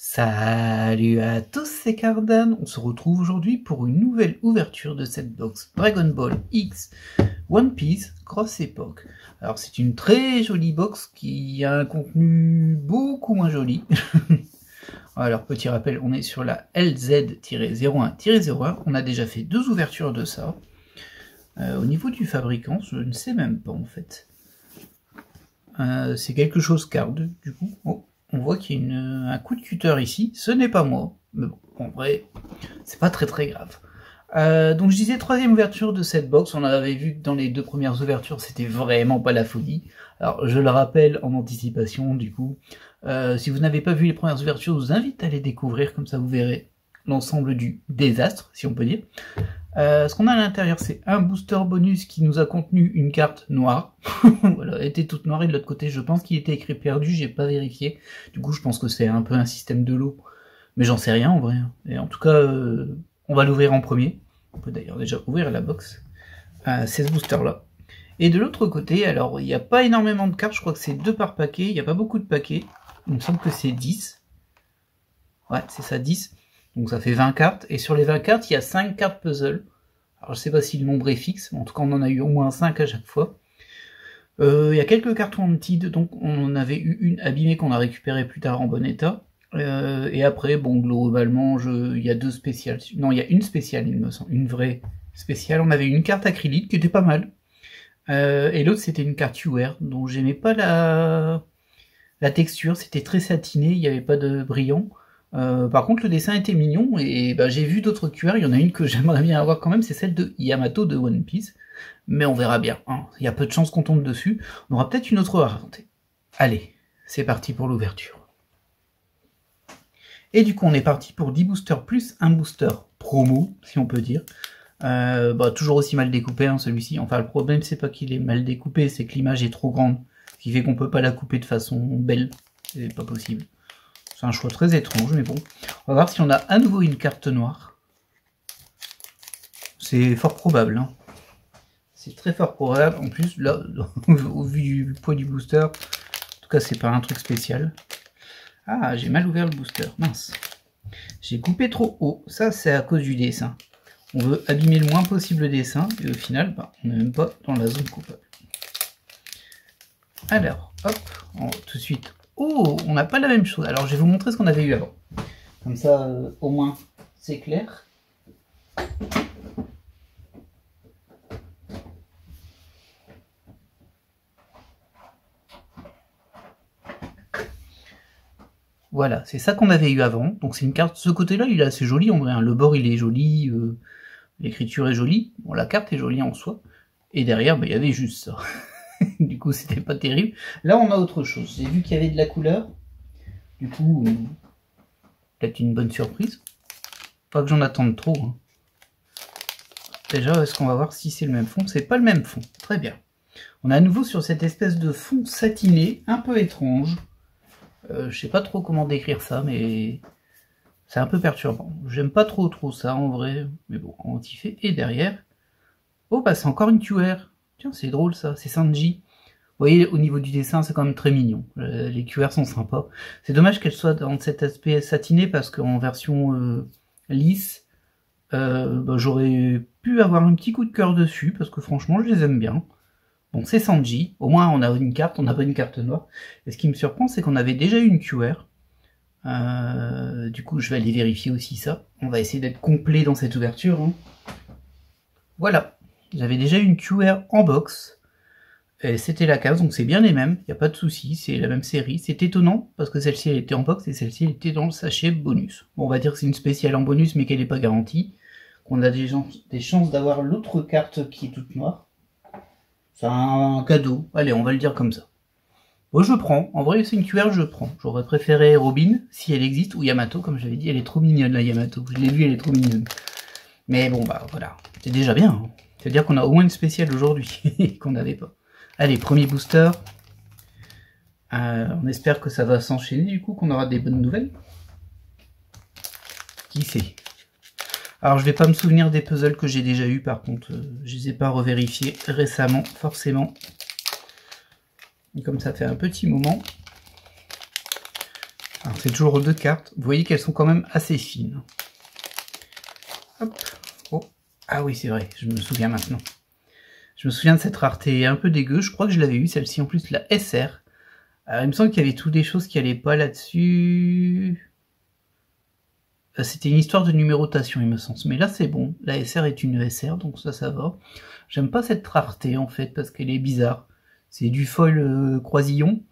Salut à tous, c'est Cardan. On se retrouve aujourd'hui pour une nouvelle ouverture de cette box Dragon Ball X One Piece Cross Epoch. Alors c'est une très jolie box qui a un contenu beaucoup moins joli. Alors petit rappel, on est sur la LZ-01-01. On a déjà fait 2 ouvertures de ça. Au niveau du fabricant, je ne sais même pas en fait. C'est quelque chose card du coup. Oh. On voit qu'il y a un coup de cutter ici, ce n'est pas moi, mais bon, en vrai, c'est pas très grave. Donc je disais 3e ouverture de cette box, on avait vu que dans les 2 premières ouvertures, c'était vraiment pas la folie. Alors je le rappelle en anticipation, du coup, si vous n'avez pas vu les premières ouvertures, je vous invite à les découvrir, comme ça vous verrez l'ensemble du désastre, si on peut dire. Ce qu'on a à l'intérieur, c'est un booster bonus qui nous a contenu une carte noire. Voilà, elle était toute noire, et de l'autre côté, je pense qu'il était écrit perdu, j'ai pas vérifié. Du coup, je pense que c'est un peu un système de lot. Mais j'en sais rien en vrai. Et en tout cas, on va l'ouvrir en premier. On peut d'ailleurs déjà ouvrir la box. C'est ce booster-là. Et de l'autre côté, alors, il n'y a pas énormément de cartes, je crois que c'est 2 par paquet, il n'y a pas beaucoup de paquets. Il me semble que c'est 10. Ouais, c'est ça, 10. Donc ça fait 20 cartes, et sur les 20 cartes, il y a 5 cartes puzzle. Alors je sais pas si le nombre est fixe, mais en tout cas on en a eu au moins 5 à chaque fois. Il y a quelques cartes wanted, donc on en avait eu une abîmée qu'on a récupérée plus tard en bon état. Et après, bon, globalement, il y a 2 spéciales. Non, il y a une spéciale, il me semble, une vraie spéciale. On avait une carte acrylique qui était pas mal. Et l'autre c'était une carte UR, dont j'aimais pas la texture, c'était très satiné, il n'y avait pas de brillant. Par contre le dessin était mignon, et bah, j'ai vu d'autres QR, il y en a une que j'aimerais bien avoir quand même, c'est celle de Yamato de One Piece, mais on verra bien, hein. Il y a peu de chances qu'on tombe dessus, on aura peut-être une autre à raconter. Allez, c'est parti pour l'ouverture. Et du coup on est parti pour 10 boosters plus un booster promo, si on peut dire. Bah, toujours aussi mal découpé, hein, celui-ci, enfin le problème c'est pas qu'il est mal découpé, c'est que l'image est trop grande, ce qui fait qu'on peut pas la couper de façon belle, c'est pas possible. C'est un choix très étrange, mais bon. On va voir si on a à nouveau une carte noire. C'est fort probable, hein. C'est très fort probable. En plus, là, au vu du poids du booster, en tout cas, c'est pas un truc spécial. Ah, j'ai mal ouvert le booster, mince. J'ai coupé trop haut. Ça, c'est à cause du dessin. On veut abîmer le moins possible le dessin, et au final, bah, on n'est même pas dans la zone coupable. Alors, hop, tout de suite. Oh, on n'a pas la même chose. Alors, je vais vous montrer ce qu'on avait eu avant. Comme ça, au moins, c'est clair. Voilà, c'est ça qu'on avait eu avant. Donc, c'est une carte. Ce côté-là, il est assez joli en vrai, hein. Le bord, il est joli. L'écriture est jolie. Bon, la carte est jolie en soi. Et derrière, bah, il y avait juste ça. Du coup, c'était pas terrible. Là, on a autre chose. J'ai vu qu'il y avait de la couleur. Du coup, peut-être une bonne surprise. Pas que j'en attende trop, hein. Déjà, est-ce qu'on va voir si c'est le même fond? C'est pas le même fond. Très bien. On est à nouveau sur cette espèce de fond satiné, un peu étrange. Je sais pas trop comment décrire ça, mais c'est un peu perturbant. J'aime pas trop ça en vrai, mais bon, on va y fait. Et derrière, oh bah c'est encore une QR. Tiens, c'est drôle ça, c'est Sanji. Vous voyez, au niveau du dessin, c'est quand même très mignon. Les QR sont sympas. C'est dommage qu'elle soit dans cet aspect satiné, parce qu'en version lisse, bah, j'aurais pu avoir un petit coup de cœur dessus, parce que franchement, je les aime bien. Bon, c'est Sanji. Au moins, on a une carte, on n'a pas une carte noire. Et ce qui me surprend, c'est qu'on avait déjà eu une QR. Du coup, je vais aller vérifier aussi ça. On va essayer d'être complet dans cette ouverture, hein. Voilà. J'avais déjà eu une QR en box. C'était la case, donc c'est bien les mêmes, il n'y a pas de souci, c'est la même série. C'est étonnant, parce que celle-ci elle était en box et celle-ci elle était dans le sachet bonus. Bon, on va dire que c'est une spéciale en bonus, mais qu'elle n'est pas garantie. Qu'on a des chances d'avoir l'autre carte qui est toute noire. C'est un cadeau, allez, on va le dire comme ça. Bon, je prends, en vrai c'est une QR, je prends. J'aurais préféré Robin, si elle existe, ou Yamato, comme j'avais dit, elle est trop mignonne la Yamato. Je l'ai vue, elle est trop mignonne. Mais bon, bah voilà, c'est déjà bien, hein. C'est-à-dire qu'on a au moins une spéciale aujourd'hui, qu'on n'avait pas. Allez, premier booster. On espère que ça va s'enchaîner, du coup, qu'on aura des bonnes nouvelles. Qui sait? Alors, je vais pas me souvenir des puzzles que j'ai déjà eu, par contre. Je les ai pas revérifiés récemment, forcément. Et comme ça fait un petit moment. Alors, c'est toujours 2 cartes. Vous voyez qu'elles sont quand même assez fines. Hop. Oh. Ah oui, c'est vrai, je me souviens maintenant. Je me souviens de cette rareté un peu dégueu. Je crois que je l'avais eu, celle-ci en plus, la SR. Alors, il me semble qu'il y avait toutes des choses qui allaient pas là-dessus. C'était une histoire de numérotation, il me semble. Mais là, c'est bon. La SR est une SR, donc ça va. J'aime pas cette rareté, en fait, parce qu'elle est bizarre. C'est du foil croisillon,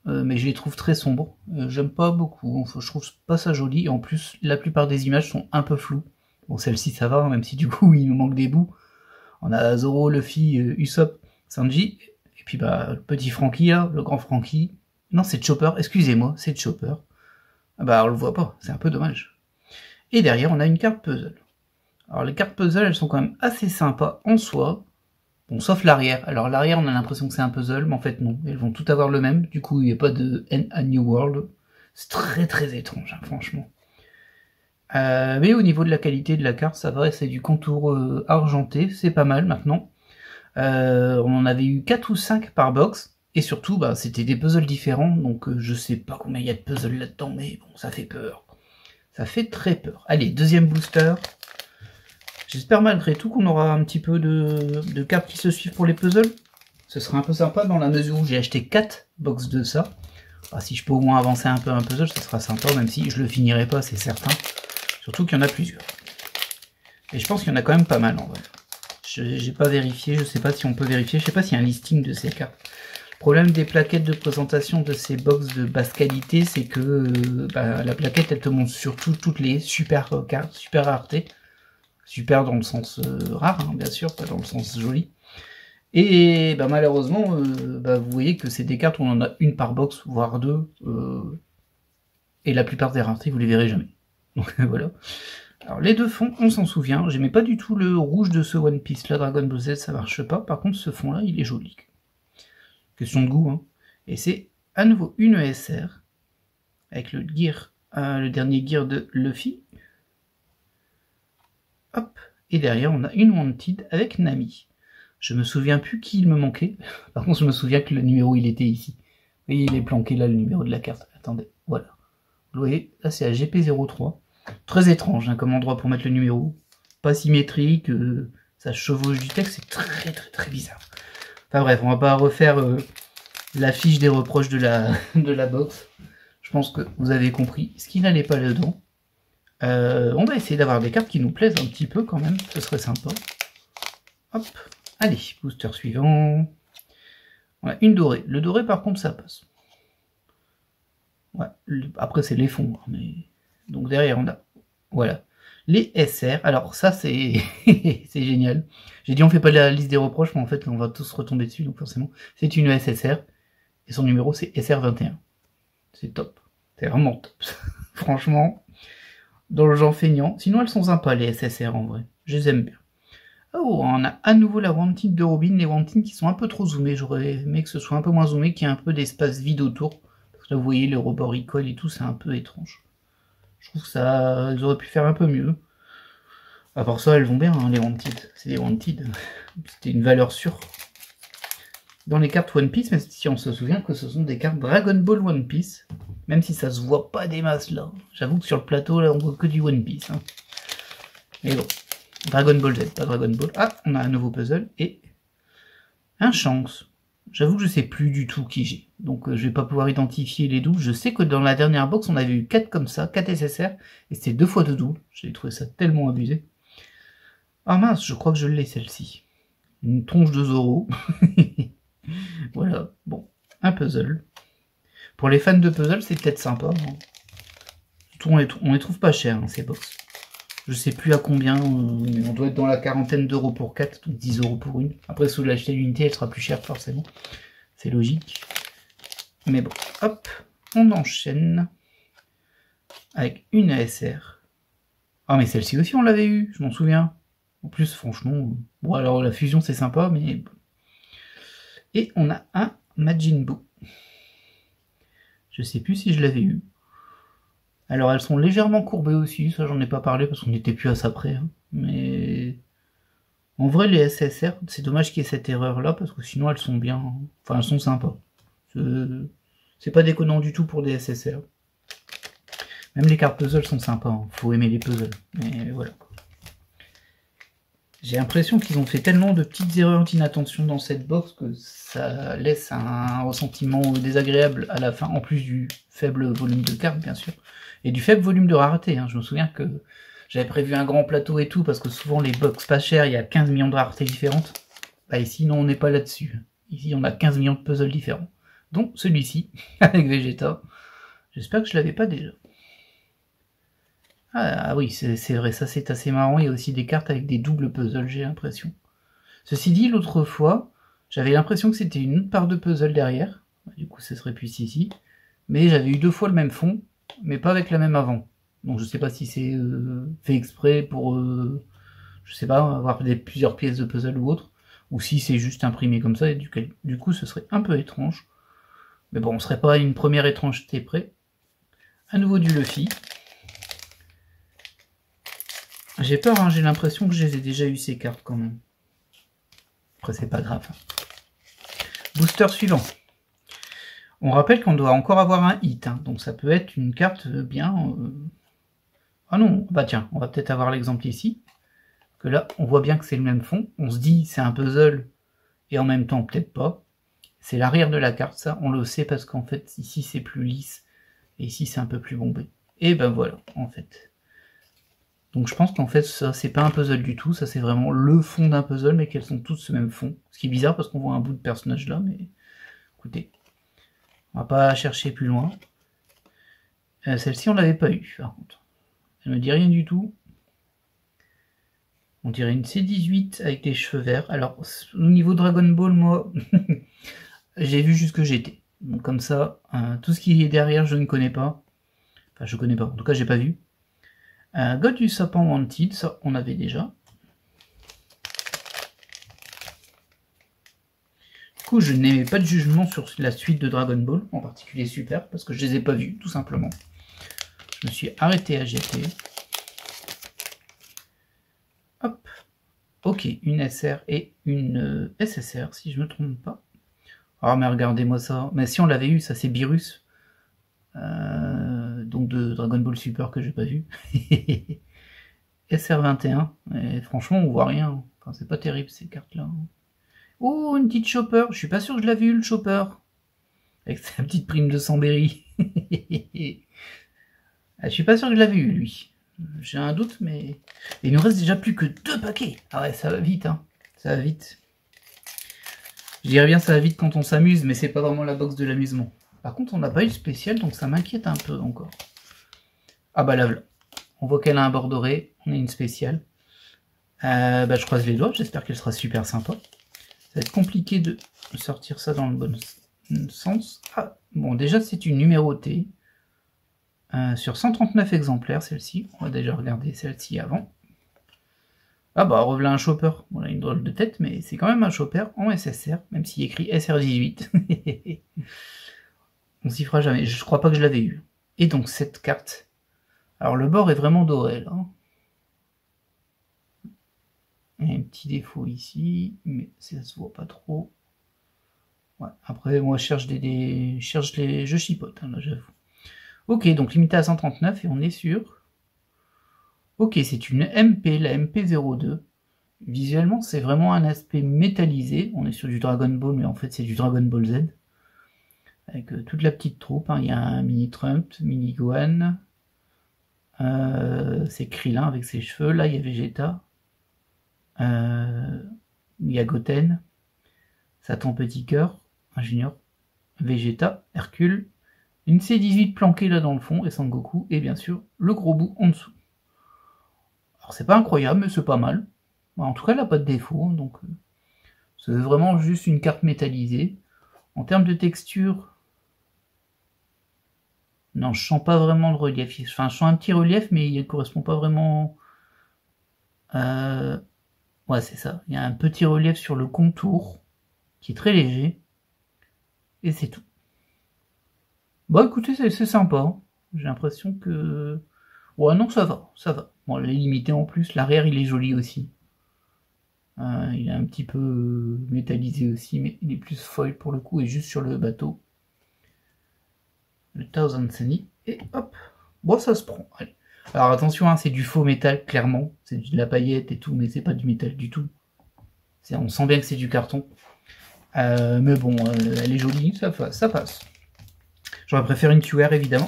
mais je les trouve très sombres. J'aime pas beaucoup. Enfin, je trouve pas ça joli. Et en plus, la plupart des images sont un peu floues. Bon, celle-ci, ça va, même si du coup, il nous manque des bouts. On a Zoro, Luffy, Usopp, Sanji. Et puis, bah, le petit Franky, là, le grand Franky. Non, c'est Chopper. Excusez-moi, c'est Chopper. Ah bah, on le voit pas. C'est un peu dommage. Et derrière, on a une carte puzzle. Alors, les cartes puzzle, elles sont quand même assez sympas en soi. Bon, sauf l'arrière. Alors, l'arrière, on a l'impression que c'est un puzzle, mais en fait, non. Elles vont toutes avoir le même. Du coup, il n'y a pas de N à New World. C'est très, très étrange, hein, franchement. Mais au niveau de la qualité de la carte, ça va. C'est du contour argenté. C'est pas mal, maintenant. On en avait eu 4 ou 5 par box. Et surtout, bah, c'était des puzzles différents. Donc, je sais pas combien il y a de puzzles là-dedans, mais bon, ça fait peur. Ça fait très peur. Allez, deuxième booster. J'espère malgré tout qu'on aura un petit peu de cartes qui se suivent pour les puzzles. Ce sera un peu sympa dans la mesure où j'ai acheté 4 box de ça. Alors, si je peux au moins avancer un peu un puzzle, ça sera sympa, même si je le finirai pas, c'est certain. Surtout qu'il y en a plusieurs. Et je pense qu'il y en a quand même pas mal en vrai. J'ai pas vérifié, je sais pas si on peut vérifier, je sais pas s'il y a un listing de ces cartes. Le problème des plaquettes de présentation de ces box de basse qualité, c'est que la plaquette, elle te montre surtout toutes les super cartes, super raretés. Super dans le sens rare, hein, bien sûr, pas dans le sens joli. Et bah, malheureusement, vous voyez que c'est des cartes où on en a une par box, voire deux. Et la plupart des raretés, vous les verrez jamais. Donc voilà. Alors les deux fonds, on s'en souvient. J'aimais pas du tout le rouge de ce One Piece là, Dragon Ball Z, ça marche pas. Par contre, ce fond là, il est joli. Question de goût, hein. Et c'est à nouveau une ESR, avec le gear, le dernier gear de Luffy. Hop, et derrière on a une Wanted avec Nami. Je me souviens plus qui il me manquait. Par contre, je me souviens que le numéro il était ici. Vous voyez, il est planqué là, le numéro de la carte. Attendez, voilà. Vous voyez, là c'est à GP03. Très étrange hein, comme endroit pour mettre le numéro. Pas symétrique, ça chevauche du texte, c'est très très très bizarre. Enfin bref, on va pas refaire la fiche des reproches de la box. Je pense que vous avez compris ce qui n'allait pas là-dedans. On va essayer d'avoir des cartes qui nous plaisent un petit peu quand même, ce serait sympa. Hop, allez, booster suivant. On a une dorée. Le doré par contre ça passe. Ouais, après c'est les fonds, mais... Donc derrière on a, voilà, les SR. Alors ça c'est c'est génial. J'ai dit on fait pas la liste des reproches, mais en fait on va tous retomber dessus, donc forcément. C'est une SSR, et son numéro c'est SR21. C'est top. C'est vraiment top. Franchement... Dans le genre feignant. Sinon, elles sont sympas, les SSR, en vrai. Je les aime bien. Oh, on a à nouveau la Wanted de Robin. Les Wanted qui sont un peu trop zoomées. J'aurais aimé que ce soit un peu moins zoomé, qu'il y ait un peu d'espace vide autour. Parce que là, vous voyez, le rebord il colle et tout, c'est un peu étrange. Je trouve que ça... Ils auraient pu faire un peu mieux. À part ça, elles vont bien, hein, les Wanted. C'est des Wanted. C'était une valeur sûre. Dans les cartes One Piece, même si on se souvient que ce sont des cartes Dragon Ball One Piece. Même si ça se voit pas des masses là. J'avoue que sur le plateau là on voit que du One Piece. Hein. Mais bon. Dragon Ball Z, pas Dragon Ball. Ah, on a un nouveau puzzle et un Shanks. J'avoue que je sais plus du tout qui j'ai. Donc je vais pas pouvoir identifier les doubles. Je sais que dans la dernière box on avait eu 4 comme ça, 4 SSR. Et c'était 2 fois 2 doubles. J'ai trouvé ça tellement abusé. Ah mince, je crois que je l'ai celle-ci. Une tronche de Zoro. Voilà, bon, un puzzle. Pour les fans de puzzle, c'est peut-être sympa. Hein. Surtout, on les trouve pas chers, hein, ces box. Je sais plus à combien, mais on doit être dans la quarantaine d'euros pour 4, donc 10 euros pour une. Après, si vous l'achetez l'unité, elle sera plus chère, forcément. C'est logique. Mais bon, hop, on enchaîne avec une ASR. Ah, mais celle-ci aussi, on l'avait eu, je m'en souviens. En plus, franchement, bon, alors la fusion, c'est sympa, mais... Et on a un Majin Buu. Je sais plus si je l'avais eu. Alors elles sont légèrement courbées aussi, ça j'en ai pas parlé parce qu'on n'était plus à ça près. Hein. Mais en vrai les SSR, c'est dommage qu'il y ait cette erreur là parce que sinon elles sont bien. Hein. Enfin elles sont sympas. C'est pas déconnant du tout pour des SSR. Même les cartes puzzle sont sympas, hein. Faut aimer les puzzles. Mais voilà. J'ai l'impression qu'ils ont fait tellement de petites erreurs d'inattention dans cette box que ça laisse un ressentiment désagréable à la fin, en plus du faible volume de cartes, bien sûr, et du faible volume de rareté. Hein. Je me souviens que j'avais prévu un grand plateau et tout, parce que souvent les box pas chères, il y a 15 millions de raretés différentes. Bah ici, non, on n'est pas là-dessus. Ici, on a 15 millions de puzzles différents. Donc celui-ci, avec Vegeta. J'espère que je l'avais pas déjà. Ah oui, c'est vrai, ça c'est assez marrant. Il y a aussi des cartes avec des doubles puzzles, j'ai l'impression. Ceci dit, l'autre fois, j'avais l'impression que c'était une autre part de puzzle derrière. Du coup, ça serait plus ici. Mais j'avais eu 2 fois le même fond, mais pas avec la même avant. Donc je sais pas si c'est fait exprès pour, je sais pas, avoir plusieurs pièces de puzzle ou autre. Ou si c'est juste imprimé comme ça, et du coup ce serait un peu étrange. Mais bon, on serait pas à une première étrangeté près. À nouveau du Luffy. J'ai peur, hein, j'ai l'impression que j'ai déjà eu ces cartes quand même. Après, c'est pas grave. Booster suivant. On rappelle qu'on doit encore avoir un hit, hein, donc ça peut être une carte bien... Ah non, bah tiens, on va peut-être avoir l'exemple ici. Que là, on voit bien que c'est le même fond. On se dit c'est un puzzle, et en même temps, peut-être pas. C'est l'arrière de la carte, ça, on le sait parce qu'en fait, ici c'est plus lisse, et ici c'est un peu plus bombé. Et ben voilà, en fait. Donc je pense qu'en fait, ça, c'est pas un puzzle du tout, ça c'est vraiment le fond d'un puzzle, mais qu'elles sont toutes ce même fond. Ce qui est bizarre parce qu'on voit un bout de personnage là, mais écoutez, on va pas chercher plus loin. Celle-ci, on l'avait pas eu, par contre. Elle me dit rien du tout. On dirait une C18 avec les cheveux verts. Alors, au niveau Dragon Ball, moi, j'ai vu jusque j'étais. Donc comme ça, tout ce qui est derrière, je ne connais pas. Enfin, je connais pas, en tout cas, j'ai pas vu. God du Sapin Wanted, ça, on avait déjà. Du coup, je n'ai pas de jugement sur la suite de Dragon Ball, en particulier Super, parce que je les ai pas vus, tout simplement. Je me suis arrêté à GT. Hop. Ok, une SR et une SSR, si je me trompe pas. Ah, mais regardez-moi ça. Mais si on l'avait eu, ça c'est Beerus. Donc de Dragon Ball Super que j'ai pas vu. SR21. Et franchement, on voit rien. Enfin, c'est pas terrible ces cartes-là. Oh, une petite Chopper. Je suis pas sûr que je l'avais eu le Chopper. Avec sa petite prime de Sambéry. Je suis pas sûr que je l'avais eu lui. J'ai un doute, mais... Il nous reste déjà plus que 2 paquets. Ah ouais, ça va vite, hein. Ça va vite. Je dirais bien ça va vite quand on s'amuse, mais c'est pas vraiment la box de l'amusement. Par contre, on n'a pas eu de spécial, donc ça m'inquiète un peu encore. Ah bah là, voilà. On voit qu'elle a un bord doré. On a une spéciale. Bah, je croise les doigts, j'espère qu'elle sera super sympa. Ça va être compliqué de sortir ça dans le bon sens. Ah, bon, déjà, c'est une numérotée. Sur 139 exemplaires, celle-ci. On va déjà regarder celle-ci avant. Ah bah, revoilà un chopper. Bon, là, une drôle de tête, mais c'est quand même un chopper en SSR, même s'il écrit SR18. On s'y fera jamais. Je crois pas que je l'avais eu. Et donc, cette carte. Alors, le bord est vraiment doré, là. Il y a un petit défaut ici, mais ça se voit pas trop. Ouais, après, moi, je chipote, hein, là, j'avoue. Ok, donc limité à 139, et on est sur... Ok, c'est une MP, la MP02. Visuellement, c'est vraiment un aspect métallisé. On est sur du Dragon Ball, mais en fait, c'est du Dragon Ball Z. Avec toute la petite troupe. Hein. Il y a un mini Trump, mini Gohan. C'est Krillin avec ses cheveux. Là, il y a Vegeta. Il y a Goten. Satan Petit Cœur, un junior. Vegeta, Hercule. Une C18 planquée là dans le fond, et Sangoku. Et bien sûr, le gros bout en dessous. Alors, c'est pas incroyable, mais c'est pas mal. En tout cas, elle n'a pas de défaut. Donc, c'est vraiment juste une carte métallisée. En termes de texture... Non, je sens pas vraiment le relief. Enfin, je sens un petit relief, mais il ne correspond pas vraiment... Ouais, c'est ça. Il y a un petit relief sur le contour, qui est très léger. Et c'est tout. Bon, écoutez, c'est sympa. J'ai l'impression que... Ouais, non, ça va, ça va. Bon, elle est limitée en plus. L'arrière, il est joli aussi. Il est un petit peu métallisé aussi, mais il est plus foil pour le coup, et juste sur le bateau. Le Thousand Sunny. Et hop, Bon, ça se prend. Allez. Alors attention, hein, c'est du faux métal, clairement. C'est de la paillette et tout, mais c'est pas du métal du tout. On sent bien que c'est du carton. Mais bon, elle est jolie, ça passe. J'aurais préféré une QR, évidemment.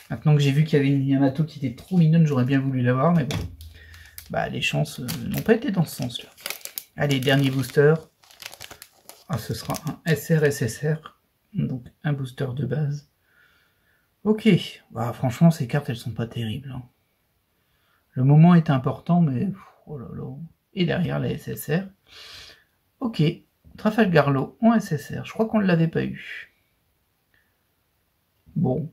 Maintenant que j'ai vu qu'il y avait une Yamato qui était trop mignonne, j'aurais bien voulu l'avoir, mais bon. Bah, les chances n'ont pas été dans ce sens-là. Allez, dernier booster. Ah, ce sera un SR. Donc, un booster de base. Ok. Bah, franchement, ces cartes, elles sont pas terribles. Hein. Le moment est important, mais... Oh là là. Et derrière, la SSR. Ok. Trafalgar Law en SSR. Je crois qu'on ne l'avait pas eu. Bon.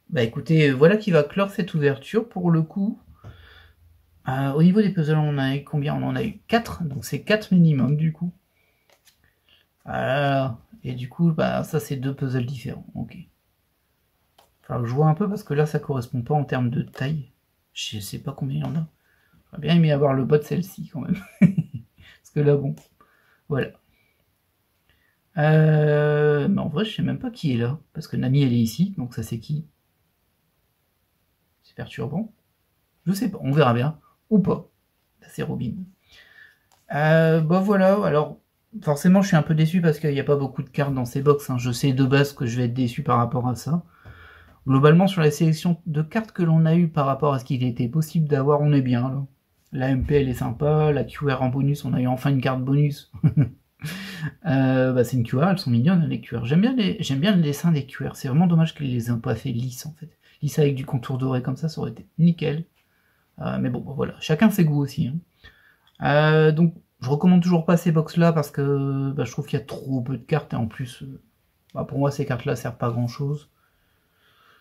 Bah écoutez, voilà qui va clore cette ouverture pour le coup. Au niveau des puzzles, on en a eu combien? On en a eu 4, donc c'est 4 minimum du coup. Et du coup, bah ça c'est 2 puzzles différents. Ok. Enfin, je vois un peu parce que là ça correspond pas en termes de taille. Je sais pas combien il y en a. J'aurais bien aimé avoir le bot de celle-ci quand même. Parce que là bon. Voilà. Mais en vrai, je sais même pas qui est là. Parce que Nami elle est ici, donc ça c'est qui? C'est perturbant. Je sais pas, on verra bien. Ou pas. Là c'est Robin. Bah voilà, alors forcément je suis un peu déçu parce qu'il n'y a pas beaucoup de cartes dans ces box. Hein. Je sais de base que je vais être déçu par rapport à ça. Globalement, sur la sélection de cartes que l'on a eu par rapport à ce qu'il était possible d'avoir, on est bien. Là. La MP elle est sympa, la QR en bonus, on a eu enfin une carte bonus. Bah, c'est une QR, elles sont mignonnes les QR. J'aime bien le dessin des QR, c'est vraiment dommage qu'ils les aient pas fait lisses en fait. Lisses avec du contour doré comme ça aurait été nickel. Mais bon, voilà, chacun ses goûts aussi. Hein. Donc je recommande toujours pas ces box là parce que bah, je trouve qu'il y a trop peu de cartes et en plus bah, pour moi ces cartes là servent pas à grand chose.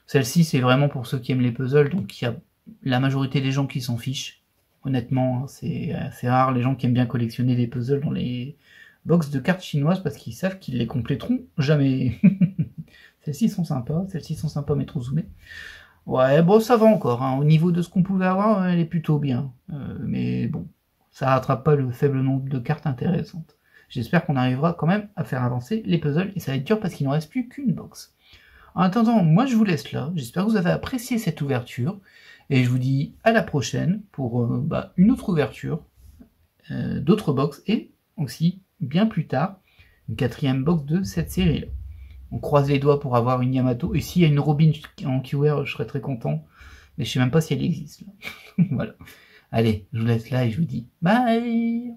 Celle-ci c'est vraiment pour ceux qui aiment les puzzles, donc il y a la majorité des gens qui s'en fichent. Honnêtement, hein, c'est rare les gens qui aiment bien collectionner des puzzles dans les box de cartes chinoises parce qu'ils savent qu'ils les compléteront jamais. Celles-ci sont sympas mais trop zoomées. Ouais, bon ça va encore, hein. Au niveau de ce qu'on pouvait avoir, elle est plutôt bien. Mais bon, ça rattrape pas le faible nombre de cartes intéressantes. J'espère qu'on arrivera quand même à faire avancer les puzzles, et ça va être dur parce qu'il ne reste plus qu'une box. En attendant, moi je vous laisse là, j'espère que vous avez apprécié cette ouverture, et je vous dis à la prochaine pour une autre ouverture, d'autres box, et aussi, bien plus tard, une 4e box de cette série-là. On croise les doigts pour avoir une Yamato, et s'il y a une Robin en QR, je serais très content, mais je sais même pas si elle existe. Là. Voilà. Allez, je vous laisse là et je vous dis bye.